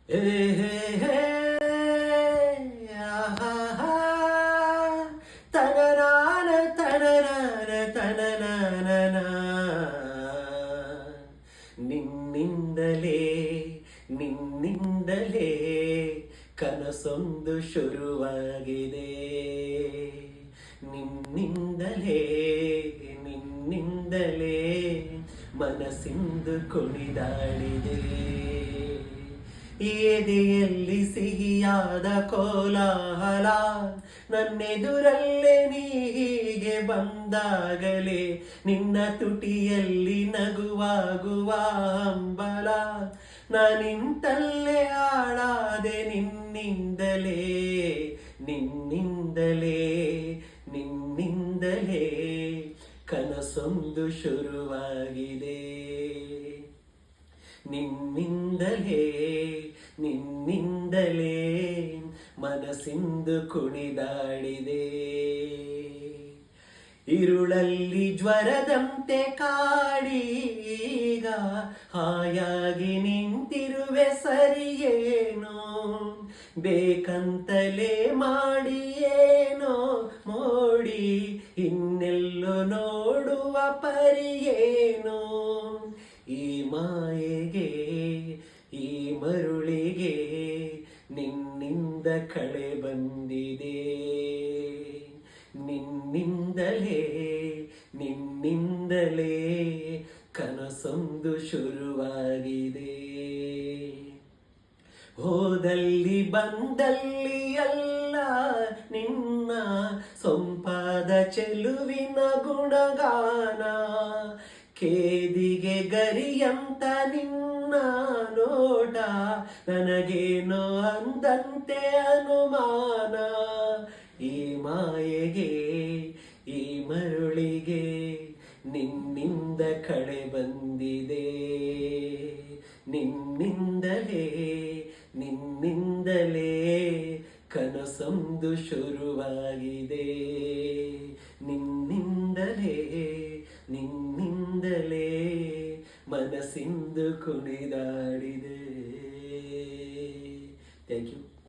ಹೇ ಹೇ ಹೇ ಆಹಾಹಾ, ತನನಾನ ತನನಾನ ತನನಾನನ. ನಿನ್ನಿಂದಲೇ ನಿನ್ನಿಂದಲೇ ಕನಸೊಂದು ಶುರುವಾಗಿದೆ. ನಿನ್ನಿಂದಲೇ ನಿನ್ನಿಂದಲೇ ಮನಸ್ಸಿಂದು ಕುಣಿದಾಡಿದೆ. ಎದೆಯಲ್ಲಿ ಸಿಹಿಯಾದ ಕೋಲಾಹಲ, ನನ್ನೆದುರಲ್ಲೇ ನೀ ಹೀಗೆ ಬಂದಾಗಲೇ ನಿನ್ನ ತುಟಿಯಲ್ಲಿ ನಗುವಾಗುವ ಹಂಬಲ. ನಾನಿಂತಲ್ಲೇ ಹಾಳಾದೆ ನಿನ್ನಿಂದಲೇ ನಿನ್ನಿಂದಲೇ ನಿನ್ನಿಂದಲೇ ಕನಸೊಂದು ಶುರುವಾಗಿದೆ. ನಿನ್ನಿಂದಲೇ ನಿನ್ನಿಂದಲೇ ಮನಸ್ಸಿಂದು ಕುಣಿದಾಡಿದೆ. ಇರುಳಲ್ಲಿ ಜ್ವರದಂತೆ ಕಾಡೀಗ ಹಾಯಾಗಿ ನಿಂತಿರುವೆ ಸರಿಯೇನೋ. ಬೇಕಂತಲೇ ಮಾಡಿಯೇನೋ ಮೋಡಿ ಇನ್ನೆಲ್ಲೋ ನೋಡುವ ಪರಿಯೇನೋ. ಈ ಮಾಯೆಗೆ ಈ ಮರುಳಿಗೆ ನಿನ್ನಿಂದ ಕಳೆ ಬಂದಿದೆ. ನಿನ್ನಿಂದಲೇ ನಿನ್ನಿಂದಲೇ ಕನಸೊಂದು ಶುರುವಾಗಿದೆ. ಹೋದಲ್ಲಿ ಬಂದಲ್ಲಿ ಅಲ್ಲ ನಿನ್ನ ಸೊಂಪಾದ ಚೆಲುವಿನ ಗುಣಗಾನ. ಕೇದಿಗೆ ಗರಿಯಂತ ನಿನ್ನ ನೋಟ, ನನಗೇನೋ ಅಂದಂತೆ ಅನುಮಾನ. ಈ ಮಾಯೆಗೆ ಈ ಮರುಳಿಗೆ ನಿನ್ನಿಂದ ಕಳೆ ಬಂದಿದೆ. ನಿನ್ನಿಂದಲೇ ನಿನ್ನಿಂದಲೇ ಕನಸೊಂದು ಶುರುವಾಗಿದೆ. ನಿನ್ನಿಂದಲೇ ನಿನ್ನಿಂದಲೇ ಮನಸ್ಸಿಂದು ಕುಣಿದಾಡಿದೆ. Thank you.